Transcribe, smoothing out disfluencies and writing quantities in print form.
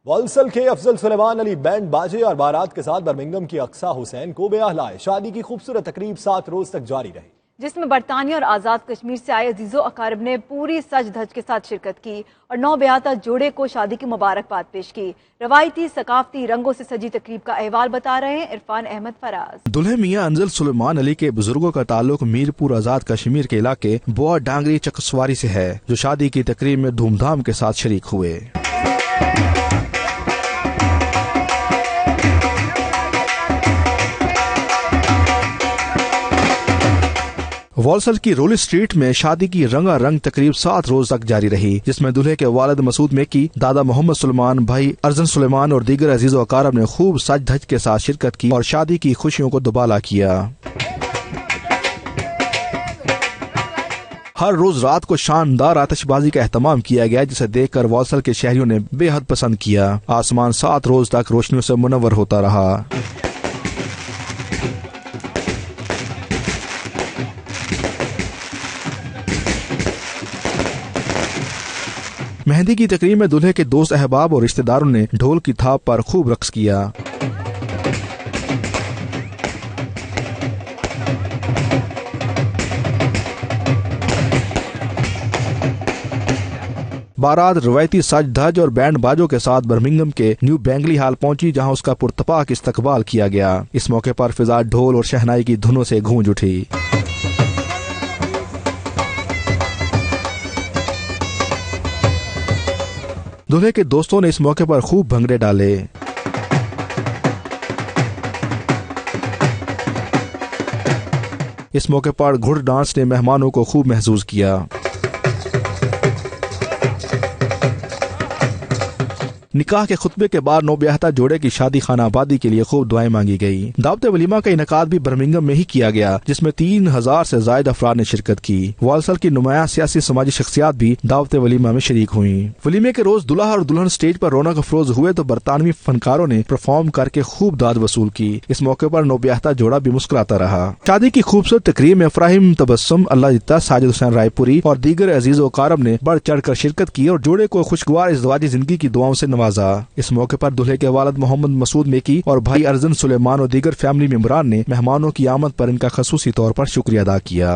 वॉल्सल के अफजल सुलेमान अली बैंड बाजे और बारात के साथ बर्मिंघम की अक्सा हुसैन को ब्याह लाए। शादी की खूबसूरत तकरीब 7 रोज तक जारी रही, जिसमें बरतानिया और आज़ाद कश्मीर से आए अजीज़ो अकारिब ने पूरी सज धज के साथ शिरकत की और नौब्याहता जोड़े को शादी की मुबारकबाद पेश की। रवायती सकाफती रंगों से सजी तकरीब का अहवाल बता रहे हैं इरफान अहमद फराज। दुल्हे मियां अफजल सुलेमान अली के बुजुर्गों का ताल्लुक मीरपुर आज़ाद कश्मीर के इलाके बुआ डांगरी चकसवारी से है, जो शादी की तकरीब में धूमधाम के साथ शरीक हुए। वॉल्सल की रोली स्ट्रीट में शादी की रंगारंग तकरीब 7 रोज तक जारी रही, जिसमें दूल्हे के वालिद मसूद मेकी, दादा मोहम्मद सुलेमान, भाई अर्जन सुलेमान और दीगर अजीजो अकारब ने खूब सज धज के साथ शिरकत की और शादी की खुशियों को दुबाला किया। हर रोज रात को शानदार आतिशबाजी का एहतमाम किया गया, जिसे देखकर वॉल्सल के शहरियों ने बेहद पसंद किया। आसमान 7 रोज तक रोशनियों से मुनव्वर होता रहा। मेहंदी की तकरीब में दूल्हे के दोस्त अहबाब और रिश्तेदारों ने ढोल की थाप पर खूब रक्स किया। बारात रवायती सज धज और बैंड बाजों के साथ बर्मिंघम के न्यू बैंगली हॉल पहुंची, जहां उसका पुरतपाक इस्तकबाल किया गया। इस मौके पर फिजा ढोल और शहनाई की धुनों से गूंज उठी। दूल्हे के दोस्तों ने इस मौके पर खूब भंगड़े डाले। इस मौके पर घुड़ डांस ने मेहमानों को खूब महसूस किया। निकाह के खुतबे के बाद नौब्याहता जोड़े की शादी खानाबादी के लिए खूब दुआएं मांगी गई। दावत वलीमा का इनकाद भी बर्मिंघम में ही किया गया, जिसमें 3000 से ज्यादा अफराद ने शिरकत की। वॉल्सल की नुमायां सियासी समाजी शख्सियात भी दावत वलीमा में शरीक हुई। वलीमे के रोज दुल्हा और दुल्हन स्टेज पर रौनक अफरोज हुए तो बरतानवी फनकारों ने परफॉर्म करके खूब दाद वसूल की। इस मौके पर नौब्याहता जोड़ा भी मुस्कुराता रहा। शादी की खूबसूरत तकरीब में फराहिम तबस्सुम, अल्लाह जित्ता, साजिद हुसैन रायपुरी और दीगर अजीजो अकारब ने बढ़ चढ़ कर शिरकत की और जोड़े को खुशगवार इज़्दिवाजी जिंदगी की दुआओं से नवाजा। इस मौके पर दूल्हे के वालिद मोहम्मद मसूद मेकी और भाई अर्जन सुलेमान और दीगर फैमिली मेंबरान ने मेहमानों की आमद पर इनका खसूसी तौर पर शुक्रिया अदा किया।